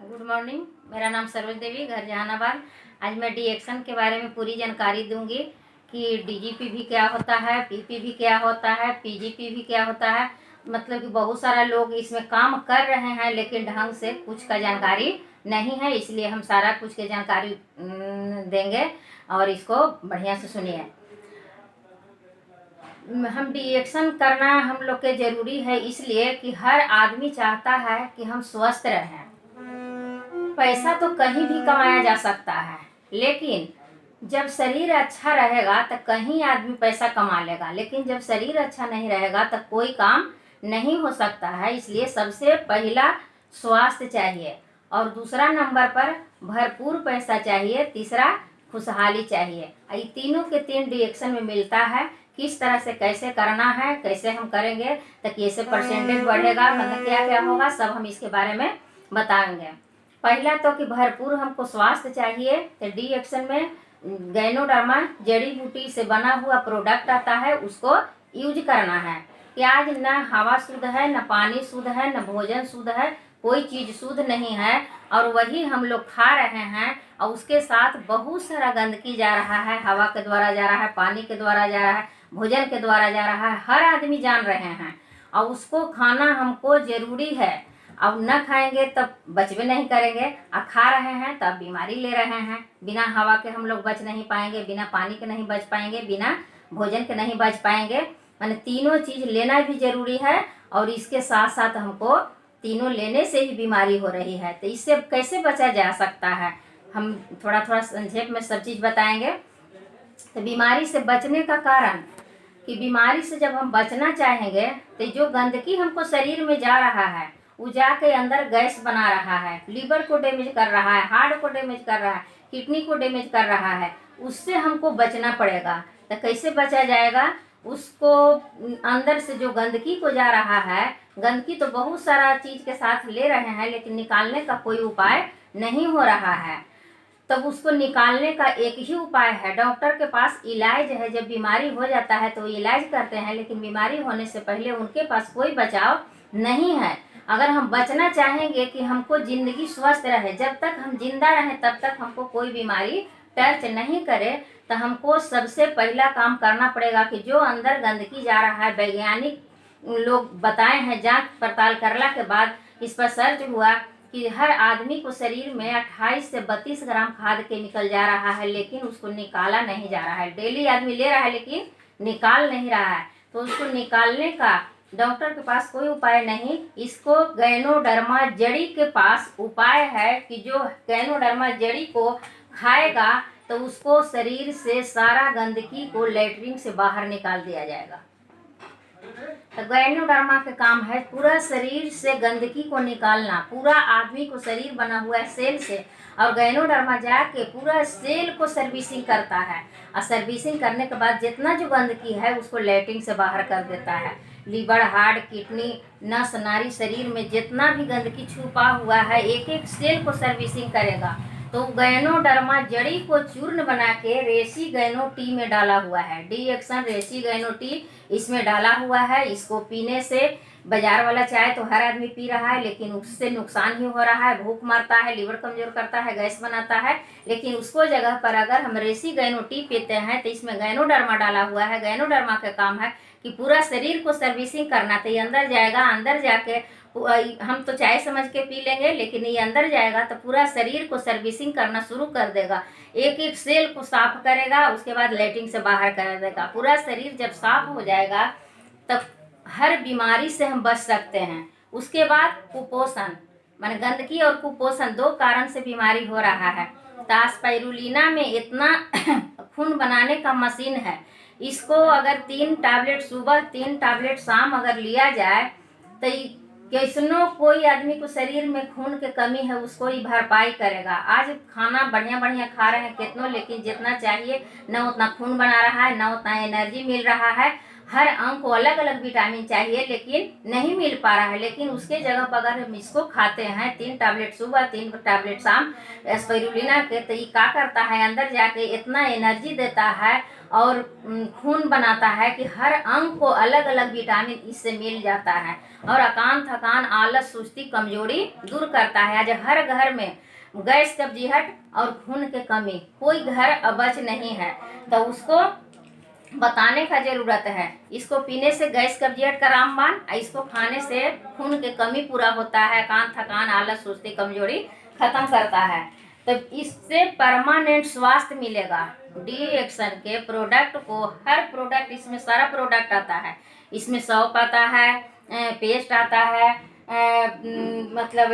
Good morning. मेरा नाम सरोज देवी, घर जहानाबाद। आज मैं डी-एक्शन के बारे में पूरी जानकारी दूंगी कि डीजीपी भी क्या होता है, पीपी भी क्या होता है, पीजीपी भी क्या होता है। मतलब कि बहुत सारा लोग इसमें काम कर रहे हैं लेकिन ढंग से कुछ का जानकारी नहीं है, इसलिए हम सारा कुछ की जानकारी देंगे और इसको बढ़िया से सुनिए। हम डी-एक्शन करना हम लोग के ज़रूरी है इसलिए कि हर आदमी चाहता है कि हम स्वस्थ रहें। पैसा तो कहीं भी कमाया जा सकता है, लेकिन जब शरीर अच्छा रहेगा तो कहीं आदमी पैसा कमा लेगा, लेकिन जब शरीर अच्छा नहीं रहेगा तो कोई काम नहीं हो सकता है। इसलिए सबसे पहला स्वास्थ्य चाहिए और दूसरा नंबर पर भरपूर पैसा चाहिए, तीसरा खुशहाली चाहिए। ये तीनों के तीन डायरेक्शन में मिलता है। किस तरह से कैसे करना है, कैसे हम करेंगे तो कैसे परसेंटेज बढ़ेगा, मतलब क्या क्या होगा, सब हम इसके बारे में बताएंगे। पहला तो कि भरपूर हमको स्वास्थ्य चाहिए, तो डी-एक्शन में गैनोडर्मा जड़ी बूटी से बना हुआ प्रोडक्ट आता है, उसको यूज करना है। कि आज न हवा शुद्ध है, न पानी शुद्ध है, न भोजन शुद्ध है, कोई चीज़ शुद्ध नहीं है और वही हम लोग खा रहे हैं और उसके साथ बहुत सारा गंदगी जा रहा है, हवा के द्वारा जा रहा है, पानी के द्वारा जा रहा है, भोजन के द्वारा जा रहा है, हर आदमी जान रहे हैं और उसको खाना हमको ज़रूरी है। अब न खाएंगे तब बचबे नहीं करेंगे, और खा रहे हैं तब बीमारी ले रहे हैं। बिना हवा के हम लोग बच नहीं पाएंगे, बिना पानी के नहीं बच पाएंगे, बिना भोजन के नहीं बच पाएंगे। माने तीनों चीज़ लेना भी ज़रूरी है और इसके साथ साथ हमको तीनों लेने से ही बीमारी हो रही है। तो इससे कैसे बचा जा सकता है, हम थोड़ा थोड़ा संक्षेप में सब चीज़ बताएंगे। तो बीमारी से बचने का कारण कि बीमारी से जब हम बचना चाहेंगे तो जो गंदगी हमको शरीर में जा रहा है वो जाके अंदर गैस बना रहा है, लीवर को डैमेज कर रहा है, हार्ट को डैमेज कर रहा है, किडनी को डैमेज कर रहा है, उससे हमको बचना पड़ेगा। तो कैसे बचा जाएगा, उसको अंदर से जो गंदगी को जा रहा है, गंदगी तो बहुत सारा चीज़ के साथ ले रहे हैं लेकिन निकालने का कोई उपाय नहीं हो रहा है। तब उसको निकालने का एक ही उपाय है, डॉक्टर के पास इलाज है। जब बीमारी हो जाता है तो इलाज करते हैं, लेकिन बीमारी होने से पहले उनके पास कोई बचाव नहीं है। अगर हम बचना चाहेंगे कि हमको ज़िंदगी स्वस्थ रहे, जब तक हम जिंदा रहें तब तक हमको कोई बीमारी टच नहीं करे, तो हमको सबसे पहला काम करना पड़ेगा कि जो अंदर गंदगी जा रहा है, वैज्ञानिक लोग बताए हैं, जांच पड़ताल करला के बाद इस पर सर्च हुआ कि हर आदमी को शरीर में 28 से 32 ग्राम खाद केमिकल जा रहा है, लेकिन उसको निकाला नहीं जा रहा है। डेली आदमी ले रहा है लेकिन निकाल नहीं रहा है। तो उसको निकालने का डॉक्टर के पास कोई उपाय नहीं। इसको गैनोडर्मा जड़ी के पास उपाय है कि जो गैनोडर्मा जड़ी को खाएगा तो उसको शरीर से सारा गंदगी को लेटरिन से बाहर निकाल दिया जाएगा। तो गैनोडर्मा का काम है पूरा शरीर से गंदगी को निकालना। पूरा आदमी को शरीर बना हुआ है सेल से, और गैनोडर्मा जाके पूरा सेल को सर्विसिंग करता है और सर्विसिंग करने के बाद जितना जो गंदगी है उसको लेटरिन से बाहर कर देता है। लीवर, हार्ट, किडनी, नस नारी, शरीर में जितना भी गंदगी छुपा हुआ है एक एक सेल को सर्विसिंग करेगा। तो गैनोडर्मा जड़ी को चूर्ण बना के रेसी गैनो टी में डाला हुआ है। डी-एक्शन रेसी गैनो टी इसमें डाला हुआ है। इसको पीने से बाजार वाला चाय तो हर आदमी पी रहा है लेकिन उससे नुकसान ही हो रहा है, भूख मारता है, लीवर कमजोर करता है, गैस बनाता है। लेकिन उसको जगह पर अगर हम रेसी गैनो टी पीते हैं तो इसमें गैनोडर्मा डाला हुआ है। गैनोडर्मा का काम है कि पूरा शरीर को सर्विसिंग करना। तो ये अंदर जाएगा, अंदर जाके हम तो चाय समझ के पी लेंगे लेकिन ये अंदर जाएगा तो पूरा शरीर को सर्विसिंग करना शुरू कर देगा, एक एक सेल को साफ करेगा, उसके बाद लेटरिन से बाहर कर देगा। पूरा शरीर जब साफ हो जाएगा तब हर बीमारी से हम बच सकते हैं। उसके बाद कुपोषण, माने गंदगी और कुपोषण दो कारण से बीमारी हो रहा है। स्पाइरुलिना में इतना खून बनाने का मशीन है, इसको अगर 3 टैबलेट सुबह 3 टैबलेट शाम अगर लिया जाए तो कैसनो कोई आदमी को शरीर में खून की कमी है उसको ही भरपाई करेगा। आज खाना बढ़िया बढ़िया खा रहे हैं कितनों, लेकिन जितना चाहिए न उतना खून बना रहा है, न उतना एनर्जी मिल रहा है। हर अंग को अलग अलग विटामिन चाहिए लेकिन नहीं मिल पा रहा है। लेकिन उसके जगह पर अगर हम इसको खाते हैं 3 टैबलेट सुबह 3 टैबलेट शाम स्पाइरुलिना के, तो ये क्या करता है, अंदर जाके इतना एनर्जी देता है और खून बनाता है कि हर अंग को अलग अलग विटामिन इससे मिल जाता है। और अकान थकान आलस सुस्ती कमजोरी दूर करता है। आज हर घर में गैस कब्जियत और खून की कमी कोई घर बच नहीं है, तो उसको बताने का जरूरत है। इसको पीने से गैस कब्जियत का रामबाण, इसको खाने से खून की कमी पूरा होता है, कान थकान आलस सुस्ती कमजोरी खत्म करता है। तो इससे परमानेंट स्वास्थ्य मिलेगा। डी एक्शन के प्रोडक्ट को, हर प्रोडक्ट इसमें सारा प्रोडक्ट आता है। इसमें सौंफ आता है, पेस्ट आता है, मतलब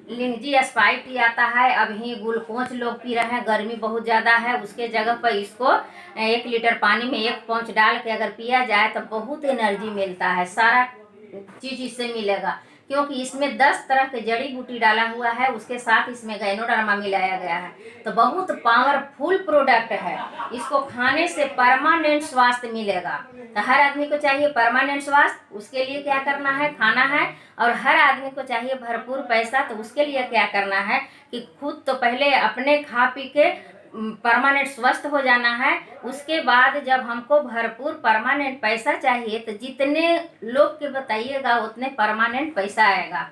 लिंगजी स्पाइट टी आता है। अभी ग्लूकोज लोग पी रहे हैं, गर्मी बहुत ज़्यादा है, उसके जगह पर इसको 1 लीटर पानी में 1 पाउच डाल के अगर पिया जाए तो बहुत एनर्जी मिलता है। सारा चीज़ इससे मिलेगा, क्योंकि इसमें 10 तरह के जड़ी बूटी डाला हुआ है, उसके साथ इसमें गाइनोडर्मा मिलाया गया है। तो बहुत पावरफुल प्रोडक्ट है। इसको खाने से परमानेंट स्वास्थ्य मिलेगा। तो हर आदमी को चाहिए परमानेंट स्वास्थ्य, उसके लिए क्या करना है, खाना है। और हर आदमी को चाहिए भरपूर पैसा, तो उसके लिए क्या करना है कि खुद तो पहले अपने खा पी के परमानेंट स्वस्थ हो जाना है। उसके बाद जब हमको भरपूर परमानेंट पैसा चाहिए, तो जितने लोग के बताइएगा उतने परमानेंट पैसा आएगा।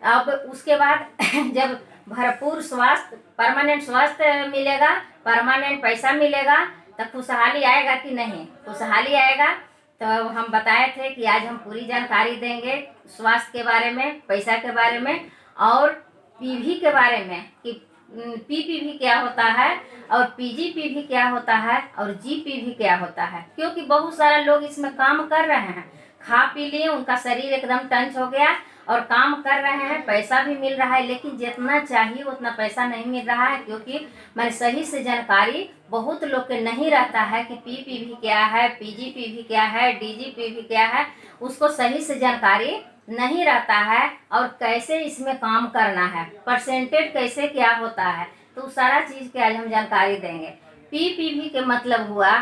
अब उसके बाद जब भरपूर स्वास्थ्य परमानेंट स्वास्थ्य मिलेगा, परमानेंट पैसा मिलेगा, तो खुशहाली आएगा कि नहीं? खुशहाली आएगा। तो हम बताए थे कि आज हम पूरी जानकारी देंगे स्वास्थ्य के बारे में, पैसा के बारे में और पीवी के बारे में कि पीपीवी क्या होता है और पीजीपीवी क्या होता है और जीपीवी क्या होता है। क्योंकि बहुत सारा लोग इसमें काम कर रहे हैं, खा पी लिए, उनका शरीर एकदम टंच हो गया और काम कर रहे हैं, पैसा भी मिल रहा है, लेकिन जितना चाहिए उतना पैसा नहीं मिल रहा है। क्योंकि मैंने सही से जानकारी बहुत लोग के नहीं रहता है कि पीपीवी क्या है, पीजीपीवी क्या है, डीजीपीवी क्या है, उसको सही से जानकारी नहीं रहता है। और कैसे इसमें काम करना है, परसेंटेज कैसे क्या होता है, तो सारा चीज़ की आज हम जानकारी देंगे। पीपीवी के मतलब हुआ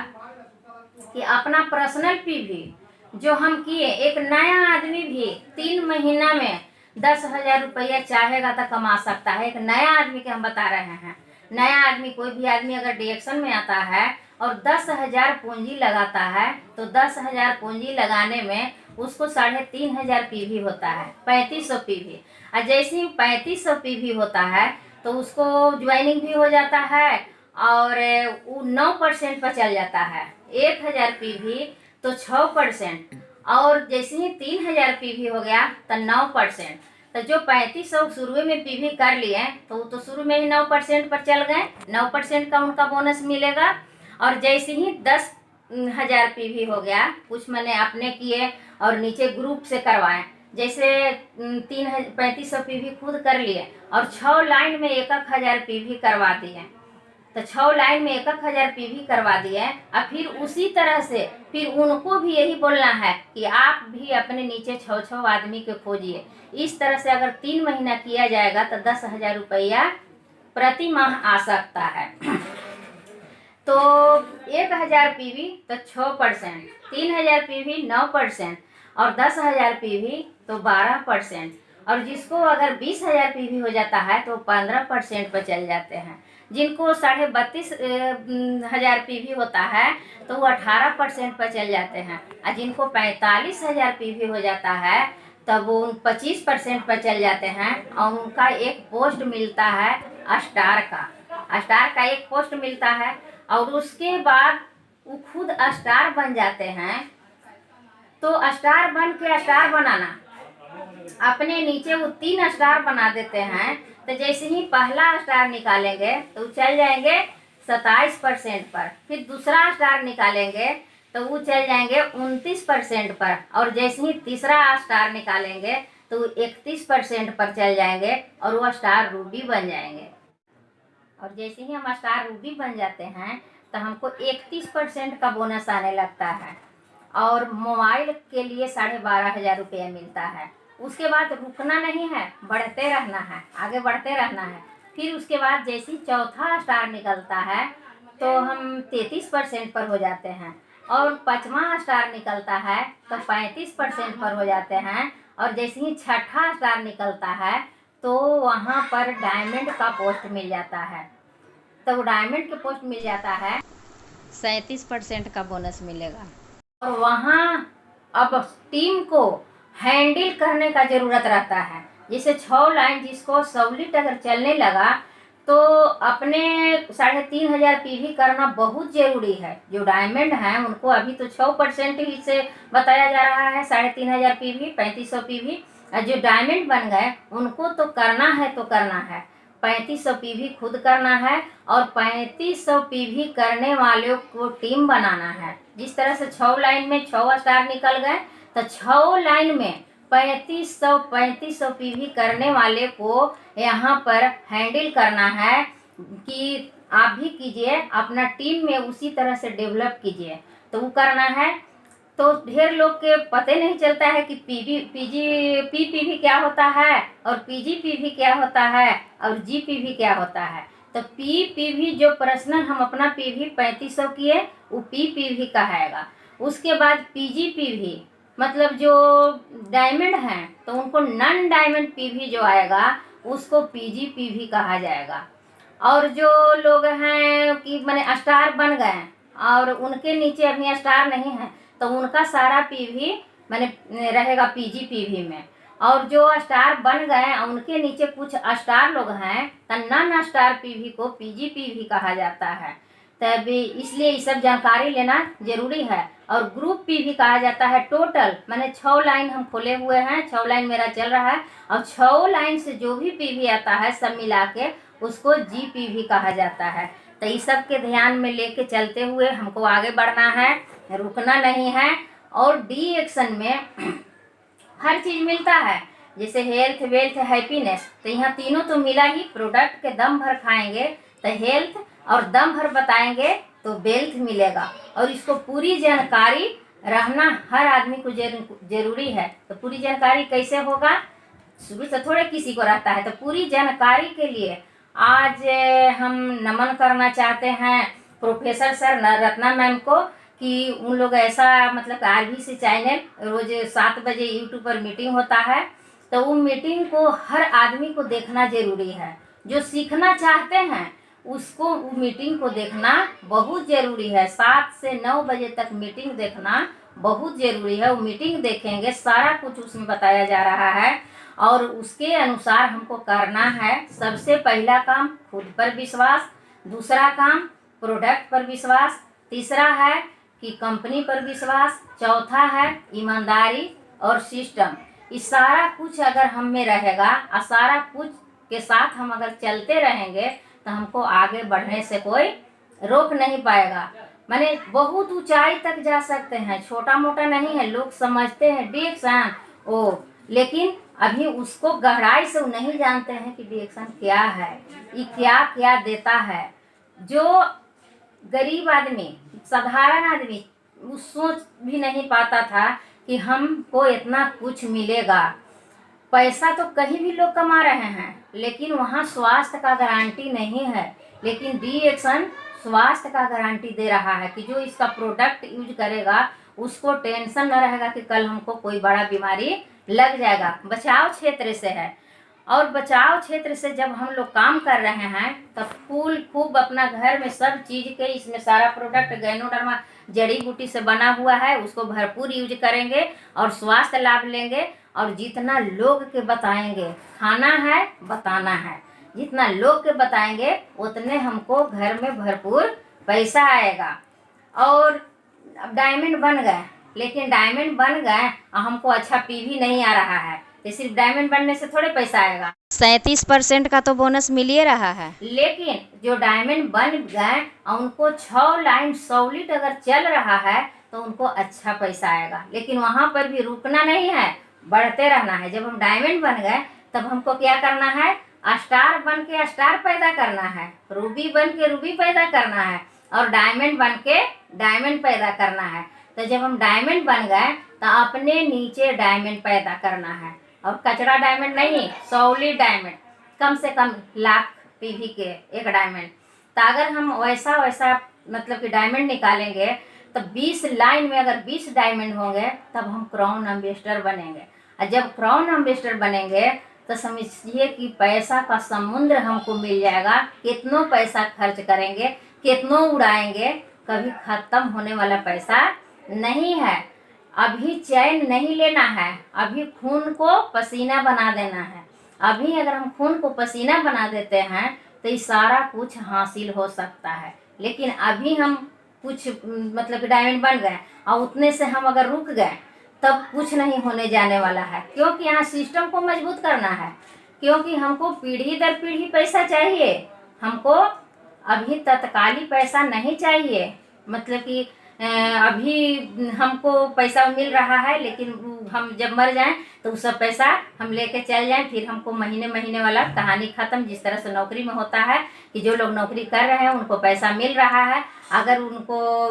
कि अपना पर्सनल पीवी जो हम किए। एक नया आदमी भी 3 महीना में 10,000 रुपया चाहेगा तो कमा सकता है। एक नया आदमी के हम बता रहे हैं। नया आदमी, कोई भी आदमी अगर डिएक्शन में आता है और 10,000 पूंजी लगाता है, तो 10,000 पूंजी लगाने में उसको 3,500 पीवी होता है, 3500 पीवी। और जैसे ही 3500 पीवी होता है तो उसको ज्वाइनिंग भी हो जाता है और वो 9% पर चल जाता है। 1,000 पीवी तो 6%, और जैसे ही 3,000 पीवी हो गया तो 9%। तो जो 3500 शुरू में पीवी कर लिए तो वो तो शुरू में ही 9% पर चल गए, 9% का उनका बोनस मिलेगा। और जैसे ही 10,000 पीवी हो गया, कुछ मैंने अपने किए और नीचे ग्रुप से करवाए, जैसे 3500 पीवी खुद कर लिए और 6 लाइन में 1,000 पीवी करवा दिए। तो 6 लाइन में 1,000 पीवी करवा दिए। और फिर उसी तरह से फिर उनको भी यही बोलना है कि आप भी अपने नीचे 6 आदमी के खोजिए। इस तरह से अगर 3 महीना किया जाएगा तो 10,000 रुपया प्रति माह आ सकता है। तो 1,000 पीवी तो 6%, 3,000 पीवी 9% और 10,000 पीवी तो 12%। और जिसको अगर 20,000 पीवी हो जाता है तो 15% पर चल जाते हैं। जिनको 32,500 पीवी होता है तो वो 18% पर चल जाते हैं। और जिनको 45,000 पीवी हो जाता है तब वो 25% पर चल जाते हैं। और उनका एक पोस्ट मिलता है स्टार का एक पोस्ट मिलता है। और उसके बाद वो खुद स्टार बन जाते हैं। तो स्टार बन के स्टार बनाना, अपने नीचे वो 3 स्टार बना देते हैं। तो जैसे ही पहला स्टार निकालेंगे तो चल जाएंगे 27% पर। फिर दूसरा स्टार निकालेंगे तो वो चल जाएंगे 29% पर। और जैसे ही तीसरा स्टार निकालेंगे तो 31% पर चल जाएंगे और वो स्टार रूबी बन जाएंगे। और जैसे ही हम स्टार रूबी बन जाते हैं तो हमको 31% का बोनस आने लगता है। और मोबाइल के लिए 12,500 रुपया मिलता है। उसके बाद रुकना नहीं है, बढ़ते रहना है, आगे बढ़ते रहना है। फिर उसके बाद जैसे ही चौथा स्टार निकलता है तो हम 33% पर हो जाते हैं। और 5वां स्टार निकलता है तो 35% पर हो जाते हैं। और जैसे ही 6ठा स्टार निकलता है तो वहाँ पर डायमंड का पोस्ट मिल जाता है। तो डायमंड के पोस्ट मिल जाता है, 37% का बोनस मिलेगा। और वहाँ अब टीम को हैंडल करने का ज़रूरत रहता है। जैसे 6 लाइन जिसको सॉलिड अगर चलने लगा तो अपने 3500 पीवी करना बहुत ज़रूरी है। जो डायमंड हैं उनको अभी तो 6% ही से बताया जा रहा है, 3500 पीवी, 3500 पीवी। और जो डायमंड बन गए उनको तो करना है तो करना है, 3500 पीवी खुद करना है। और 3500 पीवी करने वालों को टीम बनाना है। जिस तरह से 6 लाइन में 6 स्टार निकल गए तो 6 लाइन में 3500 पीवी करने वाले को यहाँ पर हैंडल करना है कि आप भी कीजिए, अपना टीम में उसी तरह से डेवलप कीजिए। तो वो करना है। तो ढेर लोग के पते नहीं चलता है कि पीपीवी क्या होता है और पीजीपीवी क्या होता है और जीपीवी क्या होता है। तो पीपीवी जो पर्सनल हम अपना पीवी 3500 किए वो पीपीवी कहेगा। उसके बाद पीजीपीवी मतलब जो डायमंड हैं तो उनको नॉन डायमंड पीवी जो आएगा उसको पीजीपीवी कहा जाएगा। और जो लोग हैं कि मैंने स्टार बन गए और उनके नीचे अभी स्टार नहीं है तो उनका सारा पीवी मैंने रहेगा पीजीपीवी में। और जो स्टार बन गए उनके नीचे कुछ स्टार लोग हैं तो नॉन स्टार पीवी को पीजीपीवी कहा जाता है। तभी इसलिए ये सब जानकारी लेना जरूरी है। और ग्रुप पीवी कहा जाता है। टोटल मैंने 6 लाइन हम खोले हुए हैं, 6 लाइन मेरा चल रहा है और 6 लाइन से जो भी पीवी आता है सब मिला के उसको जीपीवी कहा जाता है। तो इस सब के ध्यान में लेके चलते हुए हमको आगे बढ़ना है, रुकना नहीं है। और डी एक्शन में हर चीज़ मिलता है, जैसे हेल्थ, वेल्थ, हैप्पीनेस। तो यहाँ तीनों तो मिला ही। प्रोडक्ट के दम भर खाएंगे तो हेल्थ और दम भर बताएंगे तो वेल्थ मिलेगा। और इसको पूरी जानकारी रहना हर आदमी को जरूरी है। तो पूरी जानकारी कैसे होगा, शुरू से थोड़े किसी को रहता है। तो पूरी जानकारी के लिए आज हम नमन करना चाहते हैं प्रोफेसर सर रत्ना मैम को कि उन लोग ऐसा मतलब RBC चैनल रोज 7 बजे यूट्यूब पर मीटिंग होता है। तो वो मीटिंग को हर आदमी को देखना जरूरी है। जो सीखना चाहते हैं उसको वो मीटिंग को देखना बहुत ज़रूरी है। 7 से 9 बजे तक मीटिंग देखना बहुत ज़रूरी है। वो मीटिंग देखेंगे, सारा कुछ उसमें बताया जा रहा है और उसके अनुसार हमको करना है। सबसे पहला काम खुद पर विश्वास, दूसरा काम प्रोडक्ट पर विश्वास, तीसरा है कि कंपनी पर विश्वास, चौथा है ईमानदारी और सिस्टम। इस सारा कुछ अगर हम में रहेगा और सारा कुछ के साथ हम अगर चलते रहेंगे तो हमको आगे बढ़ने से कोई रोक नहीं पाएगा। माने बहुत ऊंचाई तक जा सकते हैं, छोटा मोटा नहीं है। लोग समझते हैं डिएक्शन ओ, लेकिन अभी उसको गहराई से नहीं जानते हैं कि डिएक्शन क्या है, ये क्या क्या देता है। जो गरीब आदमी, साधारण आदमी वो सोच भी नहीं पाता था कि हमको इतना कुछ मिलेगा। पैसा तो कहीं भी लोग कमा रहे हैं लेकिन वहाँ स्वास्थ्य का गारंटी नहीं है। लेकिन डिएक्शन स्वास्थ्य का गारंटी दे रहा है कि जो इसका प्रोडक्ट यूज करेगा उसको टेंशन न रहेगा कि कल हमको कोई बड़ा बीमारी लग जाएगा। बचाव क्षेत्र से है। और बचाव क्षेत्र से जब हम लोग काम कर रहे हैं तब खूब अपना घर में सब चीज़ के इसमें सारा प्रोडक्ट गैनोडर्मा जड़ी बूटी से बना हुआ है, उसको भरपूर यूज करेंगे और स्वास्थ्य लाभ लेंगे। और जितना लोग के बताएंगे, खाना है बताना है, जितना लोग के बताएंगे उतने हमको घर में भरपूर पैसा आएगा। और अब डायमंड बन गए, लेकिन डायमंड बन गए और हमको अच्छा पीवी नहीं आ रहा है तो सिर्फ डायमंड बनने से थोड़े पैसा आएगा। 37% का तो बोनस मिल ही रहा है। लेकिन जो डायमंड बन गए और उनको 6 लाइन सॉलिड अगर चल रहा है तो उनको अच्छा पैसा आएगा। लेकिन वहाँ पर भी रुकना नहीं है, बढ़ते रहना है। जब हम डायमंड बन गए तब हमको क्या करना है, स्टार बन के स्टार पैदा करना है, रूबी बन के रूबी पैदा करना है और डायमंड बन के डायमंड पैदा करना है। तो जब हम डायमंड बन गए तो अपने नीचे डायमंड पैदा करना है। और कचरा डायमंड नहीं, सॉलिड डायमंड, कम से कम लाख पीवी के एक डायमंड। तो अगर हम वैसा मतलब कि डायमंड निकालेंगे तो 20 लाइन में अगर 20 डायमंड होंगे तब हम क्राउन एम्बेसडर बनेंगे। और जब क्राउन एम्बेसडर बनेंगे तो समझिए कि पैसा का समुद्र हमको मिल जाएगा। कितनों पैसा खर्च करेंगे, कितनों उड़ाएंगे, कभी खत्म होने वाला पैसा नहीं है। अभी चैन नहीं लेना है, अभी खून को पसीना बना देना है। अभी अगर हम खून को पसीना बना देते हैं तो ये सारा कुछ हासिल हो सकता है। लेकिन अभी हम कुछ मतलब कि डायमंड बन गए और उतने से हम अगर रुक गए तब कुछ नहीं होने जाने वाला है। क्योंकि यहाँ सिस्टम को मजबूत करना है, क्योंकि हमको पीढ़ी दर पीढ़ी पैसा चाहिए। हमको अभी तत्काली पैसा नहीं चाहिए। मतलब कि अभी हमको पैसा मिल रहा है, लेकिन हम जब मर जाएं तो उस सब पैसा हम लेके चल जाएं, फिर हमको महीने महीने वाला कहानी ख़त्म। जिस तरह से नौकरी में होता है कि जो लोग नौकरी कर रहे हैं उनको पैसा मिल रहा है, अगर उनको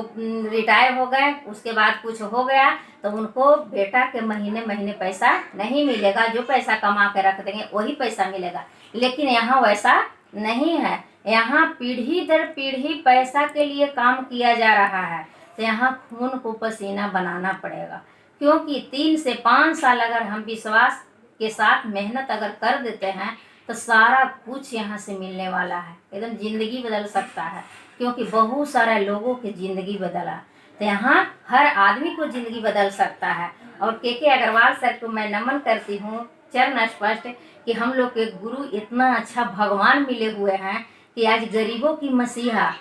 रिटायर हो गए उसके बाद कुछ हो गया तो उनको बेटा के महीने महीने पैसा नहीं मिलेगा। जो पैसा कमा के रख देंगे वही पैसा मिलेगा। लेकिन यहाँ वैसा नहीं है। यहाँ पीढ़ी दर पीढ़ी पैसा के लिए काम किया जा रहा है। तो यहाँ खून को पसीना बनाना पड़ेगा, क्योंकि 3 से 5 साल अगर हम विश्वास के साथ मेहनत अगर कर देते हैं तो सारा कुछ यहाँ से मिलने वाला है। एकदम ज़िंदगी बदल सकता है, क्योंकि बहुत सारे लोगों की ज़िंदगी बदला। तो यहाँ हर आदमी को ज़िंदगी बदल सकता है। और के अग्रवाल सर को मैं नमन करती हूँ चरण स्पष्ट कि हम लोग के गुरु इतना अच्छा भगवान मिले हुए हैं कि आज गरीबों की मसीहा,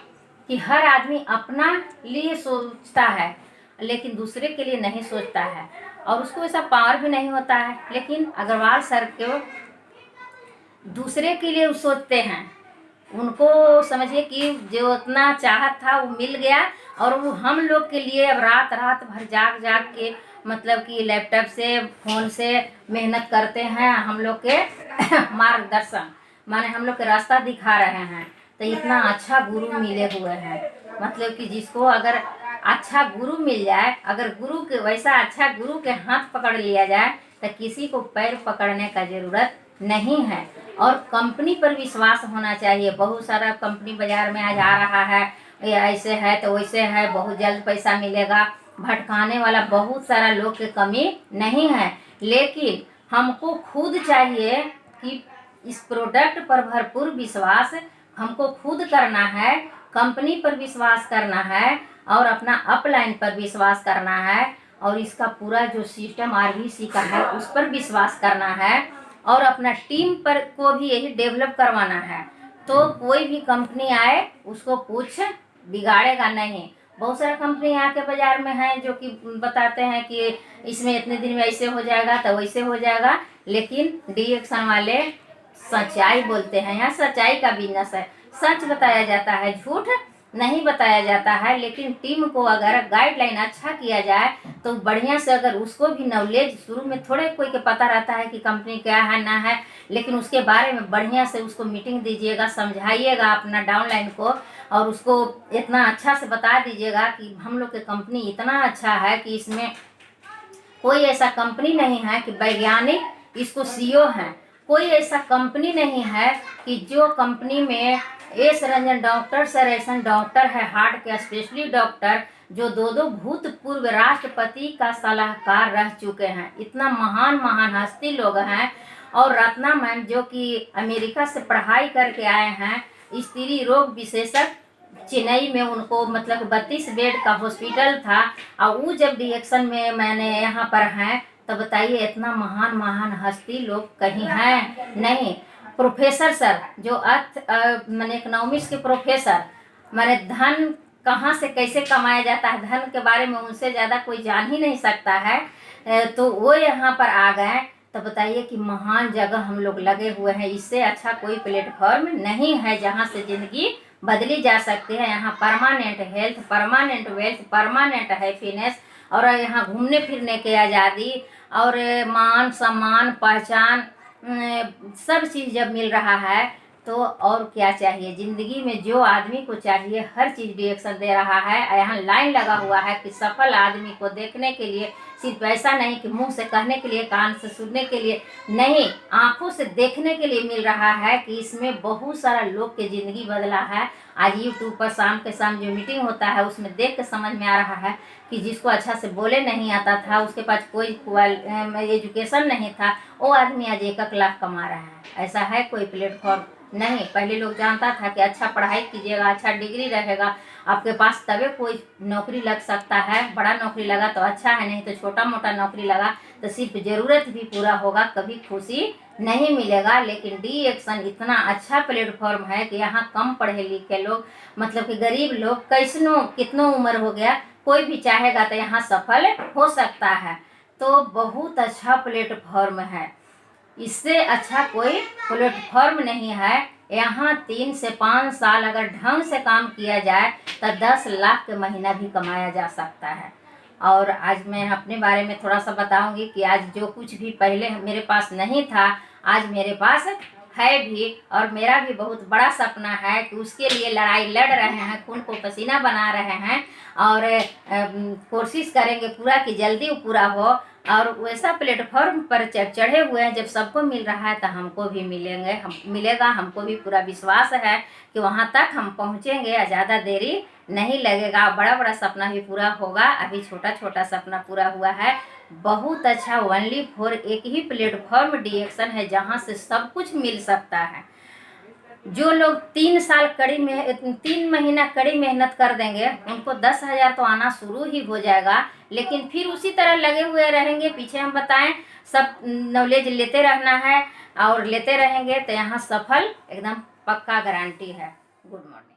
कि हर आदमी अपना लिए सोचता है लेकिन दूसरे के लिए नहीं सोचता है, और उसको ऐसा पावर भी नहीं होता है। लेकिन अग्रवाल सर को दूसरे के लिए सोचते हैं। उनको समझिए कि जो उतना चाहत था वो मिल गया, और वो हम लोग के लिए अब रात रात भर जाग जाग के मतलब कि लैपटॉप से फ़ोन से मेहनत करते हैं। हम लोग के मार्गदर्शन माने हम लोग के रास्ता दिखा रहे हैं। तो इतना अच्छा गुरु मिले हुए हैं। मतलब कि जिसको अगर अच्छा गुरु मिल जाए, अगर गुरु के वैसा अच्छा गुरु के हाथ पकड़ लिया जाए तो किसी को पैर पकड़ने का ज़रूरत नहीं है। और कंपनी पर विश्वास होना चाहिए। बहुत सारा कंपनी बाज़ार में आज आ रहा है, ये ऐसे है तो वैसे है, बहुत जल्द पैसा मिलेगा, भटकाने वाला बहुत सारा लोग की कमी नहीं है। लेकिन हमको खुद चाहिए कि इस प्रोडक्ट पर भरपूर विश्वास हमको खुद करना है, कंपनी पर विश्वास करना है, और अपना अपलाइन पर विश्वास करना है, और इसका पूरा जो सिस्टम आरबीसी का है उस पर विश्वास करना है, और अपना टीम पर को भी यही डेवलप करवाना है। तो कोई भी कंपनी आए उसको कुछ बिगाड़ेगा नहीं। बहुत सारा कंपनी यहाँ के बाज़ार में है जो कि बताते हैं कि इसमें इतने दिन में ऐसे हो जाएगा तो वैसे हो जाएगा, लेकिन डीएक्शन वाले सच्चाई बोलते हैं। यहाँ सच्चाई का बिजनेस है, सच बताया जाता है, झूठ नहीं बताया जाता है। लेकिन टीम को अगर गाइडलाइन अच्छा किया जाए तो बढ़िया से, अगर उसको भी नॉलेज शुरू में थोड़े कोई के पता रहता है कि कंपनी क्या है ना है, लेकिन उसके बारे में बढ़िया से उसको मीटिंग दीजिएगा, समझाइएगा अपना डाउनलाइन को, और उसको इतना अच्छा से बता दीजिएगा कि हम लोग की कंपनी इतना अच्छा है कि इसमें कोई ऐसा कंपनी नहीं है कि वैज्ञानिक इसको सीईओ हैं। कोई ऐसा कंपनी नहीं है कि जो कंपनी में एस रंजन डॉक्टर सर ऐसा डॉक्टर है, हार्ट के स्पेशलिस्ट डॉक्टर, जो 2 भूतपूर्व राष्ट्रपति का सलाहकार रह चुके हैं। इतना महान महान हस्ती लोग हैं। और रत्ना मैम जो कि अमेरिका से पढ़ाई करके आए हैं, स्त्री रोग विशेषज्ञ, चेन्नई में उनको मतलब 32 बेड का हॉस्पिटल था, और वो जब डीएक्शन में मैंने यहाँ पर हैं तो बताइए इतना महान महान हस्ती लोग कहीं हैं नहीं। प्रोफेसर सर जो मैंने इकोनॉमिक्स के प्रोफेसर, मैंने धन कहाँ से कैसे कमाया जाता है, धन के बारे में उनसे ज़्यादा कोई जान ही नहीं सकता है। तो वो यहाँ पर आ गए तो बताइए कि महान जगह हम लोग लगे हुए हैं। इससे अच्छा कोई प्लेटफॉर्म नहीं है जहाँ से ज़िंदगी बदली जा सकती है। यहाँ permanent health, permanent wealth, permanent happiness, और यहाँ घूमने फिरने की आज़ादी, और मान सम्मान पहचान, सब चीज़ जब मिल रहा है तो और क्या चाहिए ज़िंदगी में। जो आदमी को चाहिए हर चीज़ डीएक्शन दे रहा है। यहाँ लाइन लगा हुआ है कि सफल आदमी को देखने के लिए सिर्फ ऐसा नहीं कि मुंह से कहने के लिए, कान से सुनने के लिए नहीं, आंखों से देखने के लिए मिल रहा है कि इसमें बहुत सारा लोग की ज़िंदगी बदला है। आज यूट्यूब पर शाम के शाम जो मीटिंग होता है उसमें देख के समझ में आ रहा है कि जिसको अच्छा से बोले नहीं आता था, उसके पास कोई एजुकेशन नहीं था, वो आदमी आज 1 लाख कमा रहा है। ऐसा है कोई प्लेटफॉर्म? नहीं। पहले लोग जानता था कि अच्छा पढ़ाई कीजिएगा, अच्छा डिग्री रहेगा आपके पास, तभी कोई नौकरी लग सकता है। बड़ा नौकरी लगा तो अच्छा है, नहीं तो छोटा मोटा नौकरी लगा तो सिर्फ ज़रूरत भी पूरा होगा, कभी खुशी नहीं मिलेगा। लेकिन डी एक्शन इतना अच्छा प्लेटफॉर्म है कि यहाँ कम पढ़े लिखे लोग, मतलब कि गरीब लोग, कैसनो कितनों उम्र हो गया, कोई भी चाहेगा तो यहाँ सफल हो सकता है। तो बहुत अच्छा प्लेटफॉर्म है, इससे अच्छा कोई प्लेटफॉर्म नहीं है। यहाँ 3 से 5 साल अगर ढंग से काम किया जाए तो 10 लाख के महीना भी कमाया जा सकता है। और आज मैं अपने बारे में थोड़ा सा बताऊंगी कि आज जो कुछ भी पहले मेरे पास नहीं था, आज मेरे पास है भी। और मेरा भी बहुत बड़ा सपना है कि उसके लिए लड़ाई लड़ रहे हैं, खून को पसीना बना रहे हैं और कोशिश करेंगे पूरा कि जल्दी पूरा हो। और वैसा प्लेटफॉर्म पर चढ़े हुए हैं, जब सबको मिल रहा है तो हमको भी मिलेगा। हमको भी पूरा विश्वास है कि वहाँ तक हम पहुँचेंगे, ज़्यादा देरी नहीं लगेगा। बड़ा बड़ा सपना भी पूरा होगा। अभी छोटा छोटा सपना पूरा हुआ है। बहुत अच्छा ओनली फॉर एक ही प्लेटफॉर्म डी एक्शन है जहाँ से सब कुछ मिल सकता है। जो लोग 3 महीना कड़ी मेहनत कर देंगे उनको 10,000 तो आना शुरू ही हो जाएगा। लेकिन फिर उसी तरह लगे हुए रहेंगे, पीछे हम बताएं सब नॉलेज लेते रहना है और लेते रहेंगे तो यहाँ सफल एकदम पक्का गारंटी है। Good morning.